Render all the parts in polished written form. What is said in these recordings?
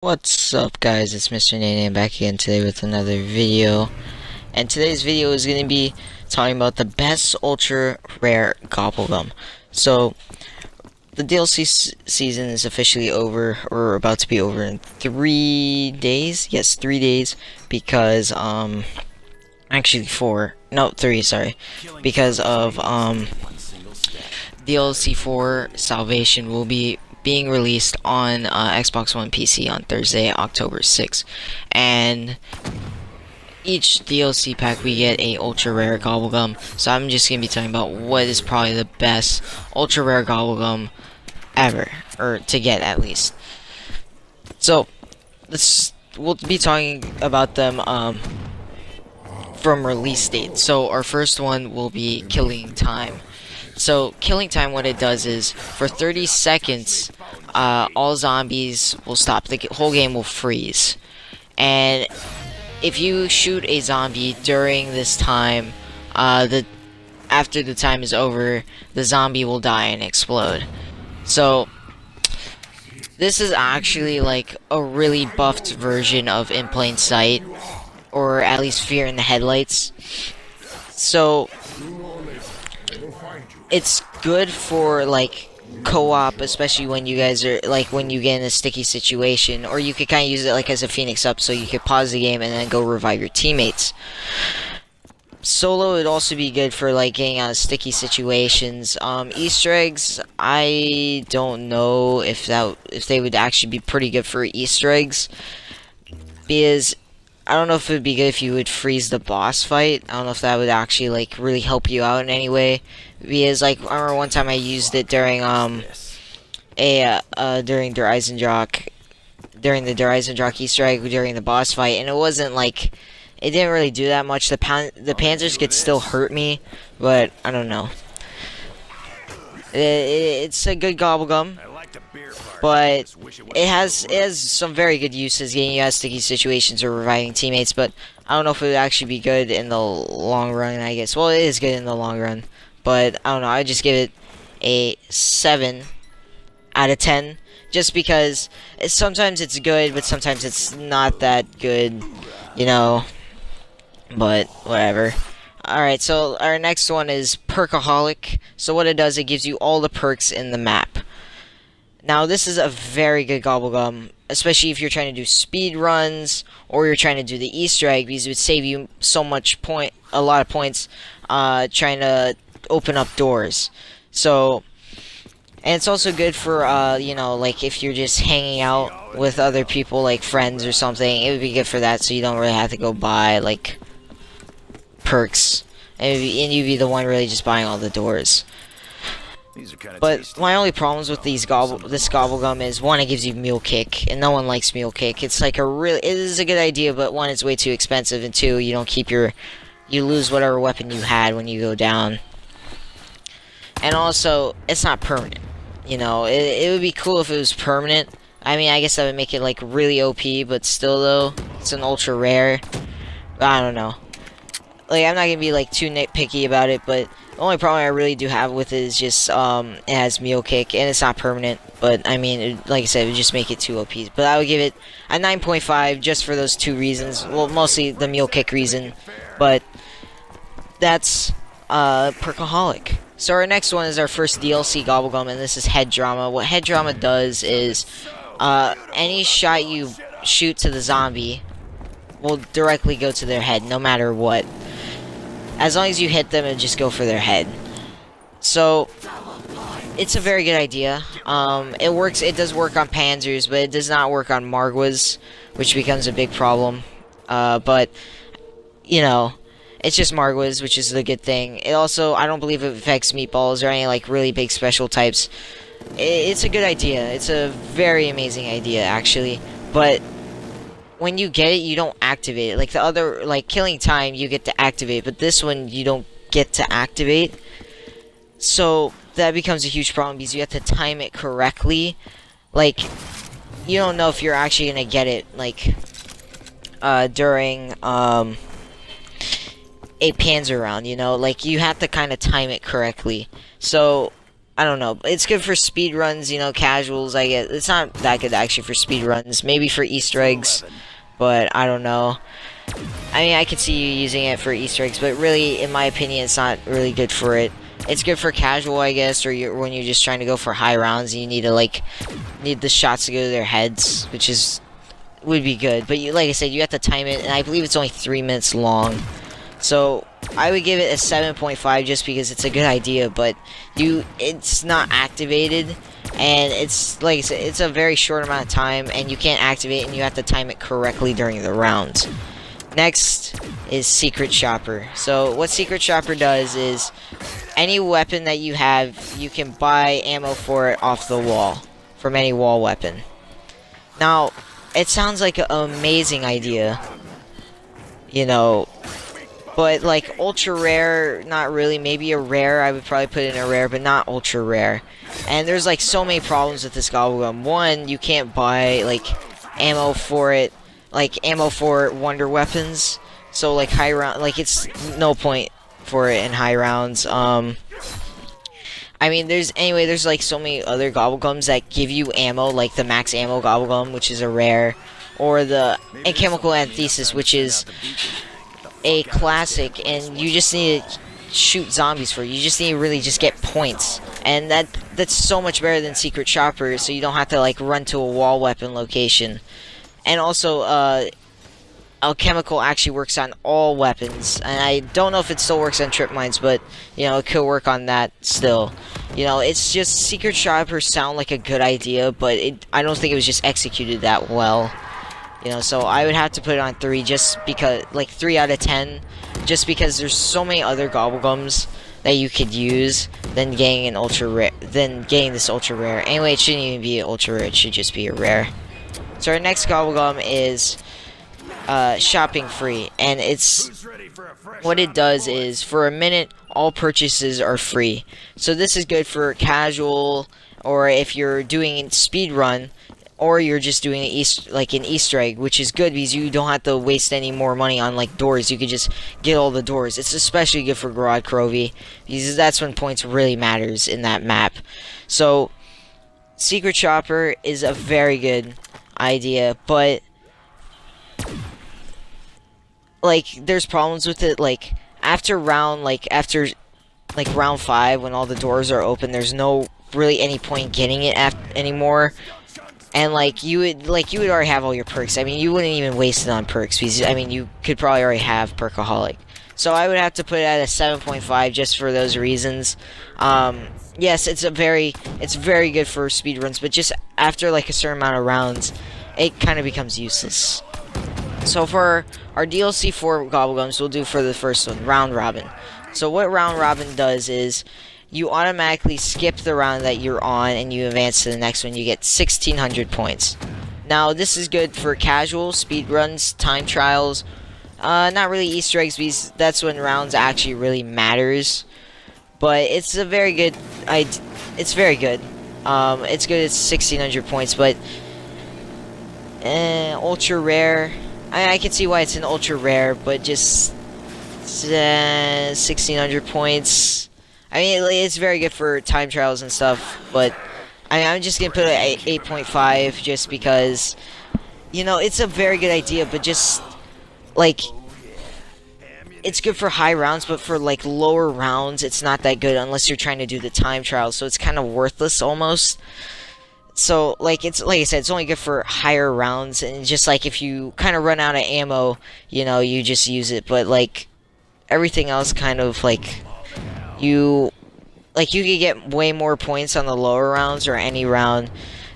What's up, guys? It's Mr. Nane back again today with another video. And today's video is going to be talking about the best ultra rare Gobblegum. So, the DLC season is officially over, or about to be over in 3 days. Yes, 3 days, because, actually 4. No, 3, sorry. Because of, DLC 4 Salvation will be being released on Xbox One PC on Thursday, October 6th. And each DLC pack we get a ultra rare Gobblegum. So I'm just going to be talking about what is probably the best ultra rare Gobblegum ever, or to get at least. So we'll be talking about them from release date. So our first one will be Killing Time. So, Killing Time, what it does is, for 30 seconds, all zombies will stop. The whole game will freeze. And if you shoot a zombie during this time, after the time is over, the zombie will die and explode. So, this is actually like a really buffed version of In Plain Sight, or at least Fear in the Headlights. So, it's good for like co-op, especially when you guys are like when you get in a sticky situation, or you could kind of use it like as a Phoenix up, so you could pause the game and then go revive your teammates. Solo would also be good for like getting out of sticky situations. Easter eggs, I don't know if they would actually be pretty good for Easter eggs, because I don't know if it would be good if you would freeze the boss fight. I don't know if that would actually like really help you out in any way. Because like I remember one time I used it during during the Dreisendrach Easter egg during the boss fight, and it wasn't like, it didn't really do that much. The Panzers could still hurt me, but I don't know. It's a good Gobblegum, but it has some very good uses, getting you out of sticky situations or reviving teammates. But I don't know if it would actually be good in the long run. I guess, well, it is good in the long run, but I don't know. I just give it a 7 out of 10, just because sometimes it's good, but sometimes it's not that good, you know. But whatever. Alright, so our next one is Perkaholic. So what it does, it gives you all the perks in the map. Now, this is a very good Gobblegum, especially if you're trying to do speed runs, or you're trying to do the Easter egg, because it would save you a lot of points, trying to open up doors. So, and it's also good for, you know, like if you're just hanging out with other people, like friends or something, it would be good for that, so you don't really have to go buy, like, perks, and you'd be the one really just buying all the doors. But my only problems with this Gobblegum is, one, it gives you Mule Kick, and no one likes Mule Kick. It's like it is a good idea, but one, it's way too expensive, and two, you don't keep you lose whatever weapon you had when you go down. And also, it's not permanent. You know, it would be cool if it was permanent. I mean, I guess that would make it like really OP, but still though, it's an ultra rare. I don't know. Like, I'm not gonna be like too nitpicky about it, but the only problem I really do have with it is just it has Mule Kick, and it's not permanent. But I mean, like I said, it would just make it too OP. But I would give it a 9.5 just for those two reasons. Well, mostly the Mule Kick reason, but that's Perkaholic. So our next one is our first DLC Gobblegum, and this is Head Drama. What Head Drama does is any shot you shoot to the zombie will directly go to their head, no matter what. As long as you hit them, it'll just go for their head. So, it's a very good idea. It does work on Panzers, but it does not work on Margwas, which becomes a big problem. But, you know, it's just Margwas, which is the good thing. It also, I don't believe it affects meatballs or any, like, really big special types. It's a good idea. It's a very amazing idea, actually. But when you get it, you don't activate it. Like the other, like Killing Time, you get to activate, but this one, you don't get to activate. So, that becomes a huge problem, because you have to time it correctly. Like, you don't know if you're actually gonna get it, like, during, a Panzer round, you know? Like, you have to kind of time it correctly. So, I don't know. It's good for speed runs, you know, casuals. I guess it's not that good actually for speed runs. Maybe for Easter eggs, but I don't know. I mean, I could see you using it for Easter eggs, but really, in my opinion, it's not really good for it. It's good for casual, I guess, or when you're just trying to go for high rounds and you need to need the shots to go to their heads, which would be good. But like I said, you have to time it, and I believe it's only 3 minutes long. So I would give it a 7.5 just because it's a good idea, but it's not activated, and it's like I said, it's a very short amount of time, and you can't activate, and you have to time it correctly during the round. Next is Secret Shopper. So what Secret Shopper does is any weapon that you have, you can buy ammo for it off the wall from any wall weapon. Now, it sounds like an amazing idea, you know, but like ultra rare, not really. Maybe a rare, I would probably put in a rare, but not ultra rare. And there's like so many problems with this Gobblegum. One, you can't buy like ammo for it, like ammo for wonder weapons. So like high round, like it's no point for it in high rounds. I mean, there's like so many other Gobblegums that give you ammo, like the max ammo Gobblegum, which is a rare, or the chemical antithesis, which is a classic, and you just need to shoot zombies for it. You just need to really just get points, and that's so much better than Secret Shopper, so you don't have to like run to a wall weapon location. And also, alchemical actually works on all weapons, and I don't know if it still works on trip mines, but you know, it could work on that still. You know, it's just Secret Shopper sound like a good idea, but I don't think it was just executed that well. You know, so I would have to put it on 3 just because, like 3 out of 10, just because there's so many other Gobblegums that you could use than getting this ultra rare. Anyway, it shouldn't even be an ultra rare, it should just be a rare. So our next Gobblegum is shopping free, and what it does is for a minute all purchases are free. So this is good for casual, or if you're doing speed run, or you're just doing an Easter egg, which is good because you don't have to waste any more money on like doors. You could just get all the doors. It's especially good for Garage Crovy because that's when points really matters in that map. So Secret Shopper is a very good idea, but like there's problems with it. Like after round 5, when all the doors are open, there's no really any point getting it anymore. And like you would already have all your perks. I mean, you wouldn't even waste it on perks because I mean you could probably already have Perkaholic. So I would have to put it at a 7.5 just for those reasons. Yes, it's very good for speedruns, but just after like a certain amount of rounds, it kind of becomes useless. So for our DLC for Gobblegums, we'll do for the first one, Round Robin. So what Round Robin does is you automatically skip the round that you're on and you advance to the next one. You get 1,600 points. Now, this is good for casual, speedruns, time trials. Not really Easter eggs because that's when rounds actually really matters. But it's a very good... It's very good. It's good, it's 1,600 points, but... ultra rare... I can see why it's an ultra rare, but just... 1,600 points... I mean, it's very good for time trials and stuff, but I'm just going to put it at 8.5 just because, you know, it's a very good idea, but just, like, it's good for high rounds, but for, like, lower rounds, it's not that good unless you're trying to do the time trials, so it's kind of worthless almost. So, like I said, it's only good for higher rounds, and just, like, if you kind of run out of ammo, you know, you just use it, but, like, everything else kind of, like... You could get way more points on the lower rounds or any round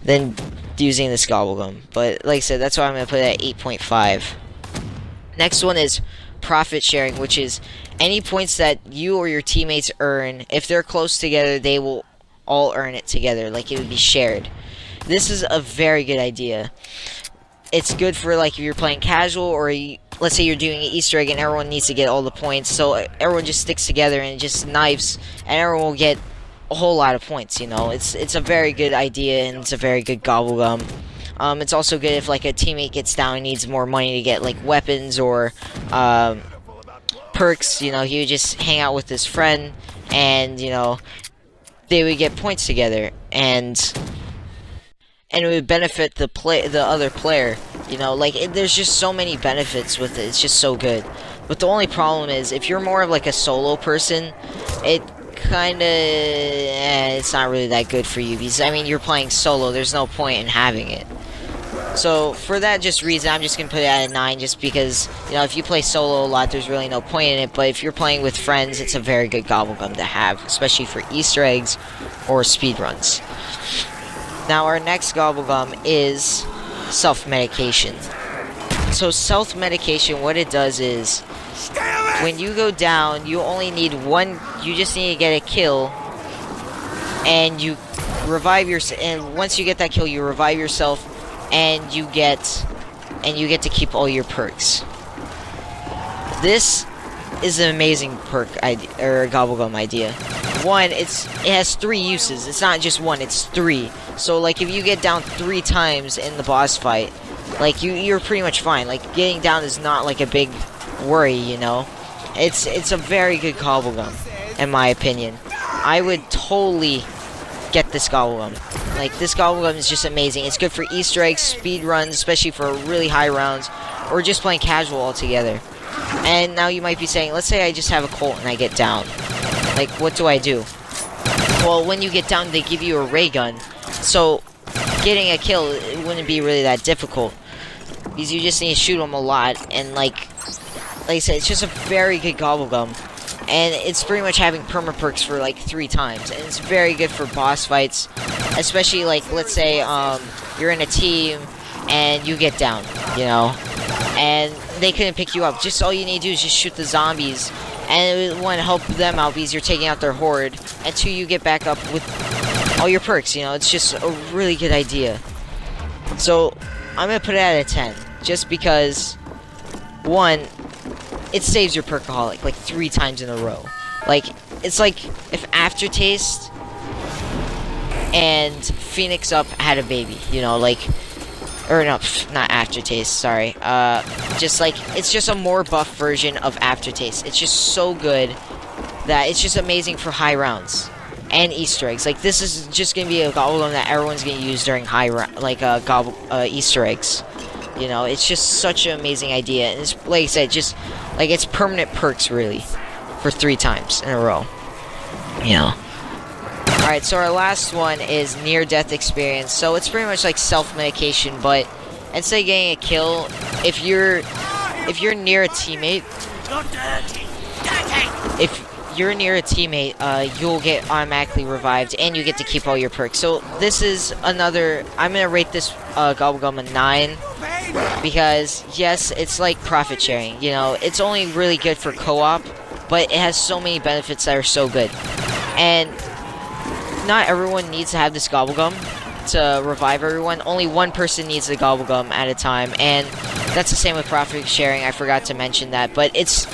than using this Gobblegum. But like I said, that's why I'm going to put it at 8.5. Next one is profit sharing, which is any points that you or your teammates earn. If they're close together, they will all earn it together. Like, it would be shared. This is a very good idea. It's good for, like, if you're playing casual or let's say you're doing an Easter egg and everyone needs to get all the points, so everyone just sticks together and just knifes, and everyone will get a whole lot of points, you know. It's a very good idea, and it's a very good Gobblegum. It's also good if, like, a teammate gets down and needs more money to get, like, weapons or perks, you know. He would just hang out with his friend, and, you know, they would get points together, and it would benefit the other player. You know, like, there's just so many benefits with it. It's just so good. But the only problem is, if you're more of like a solo person, it kinda, it's not really that good for you, because, I mean, you're playing solo, there's no point in having it. So, for that just reason, I'm just gonna put it at a 9, just because, you know, if you play solo a lot, there's really no point in it, but if you're playing with friends, it's a very good Gobblegum to have, especially for Easter eggs or speedruns. Now, our next Gobblegum is self-medication. So, self-medication, what it does is, when you go down, you only need one, you just need to get a kill, and you revive yourself, and once you get that kill, you revive yourself, and you get to keep all your perks. This is an amazing perk idea, or Gobblegum idea. One, it has 3 uses. It's not just one, it's 3. So, like, if you get down 3 times in the boss fight, like, you're pretty much fine. Like, getting down is not, like, a big worry, you know? It's a very good Gobblegum, in my opinion. I would totally get this Gobblegum. Like, this Gobblegum is just amazing. It's good for Easter eggs, speed runs, especially for really high rounds, or just playing casual altogether. And now you might be saying, let's say I just have a Colt and I get down. Like, what do I do? Well, when you get down, they give you a ray gun. So, getting a kill, it wouldn't be really that difficult. Because you just need to shoot them a lot. And, like I said, it's just a very good Gobblegum. And it's pretty much having perma-perks for, like, 3 times. And it's very good for boss fights. Especially, like, let's say, you're in a team and you get down, you know? And they couldn't pick you up. Just all you need to do is just shoot the zombies. And it would, 1, help them out because you're taking out their horde. And 2, you get back up with all your perks, you know? It's just a really good idea. So, I'm gonna put it at a 10. Just because, 1, it saves your perkaholic, like, 3 times in a row. Like, it's like if Aftertaste and Phoenix Up had a baby, you know, like, or no, not Aftertaste, sorry. Just like, it's just a more buff version of Aftertaste. It's just so good that it's just amazing for high rounds and Easter eggs. Like, this is just gonna be a Gobblegum that everyone's gonna use during high Easter eggs. You know, it's just such an amazing idea, and it's, like I said, just like, it's permanent perks really for 3 times in a row. You know. Alright, so our last one is near-death experience. So it's pretty much like self-medication, but instead of getting a kill, if you're near a teammate, you'll get automatically revived, and you get to keep all your perks. So this is another, I'm gonna rate this Gobblegum a 9, because yes, it's like profit sharing. You know, it's only really good for co-op, but it has so many benefits that are so good. And not everyone needs to have this Gobblegum to revive everyone. Only 1 person needs the Gobblegum at a time, and that's the same with profit sharing. I forgot to mention that, but it's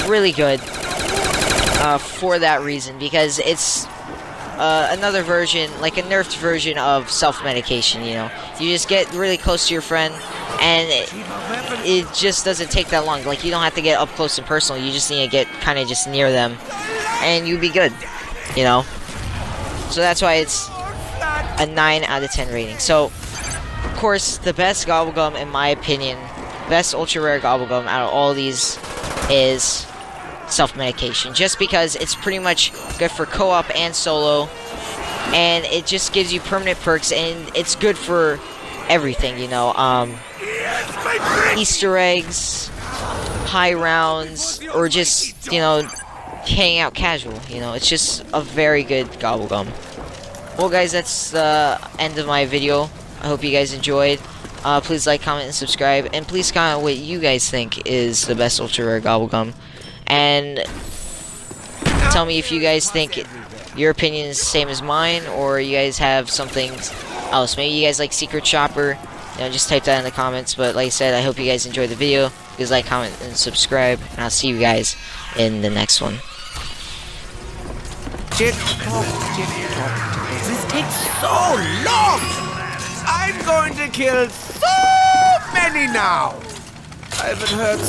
really good for that reason, because it's another version, like a nerfed version of self-medication, you know. You just get really close to your friend, and it just doesn't take that long. Like, you don't have to get up close and personal, you just need to get kind of just near them, and you'll be good, you know. So that's why it's a 9 out of 10 rating. So, of course, the best Gobblegum, in my opinion, best ultra rare Gobblegum out of all these is self-medication, just because it's pretty much good for co-op and solo, and it just gives you permanent perks, and it's good for everything, you know. Easter eggs, high rounds, or just, you know, hanging out casual, you know. It's just a very good Gobblegum. Well, guys, that's the end of my video. I hope you guys enjoyed. Please like, comment, and subscribe, and please comment what you guys think is the best ultra rare Gobblegum, and tell me if you guys think your opinion is the same as mine, or you guys have something else. Maybe you guys like Secret Shopper. You know, just type that in the comments. But like I said, I hope you guys enjoyed the video. Please like, comment, and subscribe, and I'll see you guys in the next one. This takes so long! I'm going to kill so many now! I haven't heard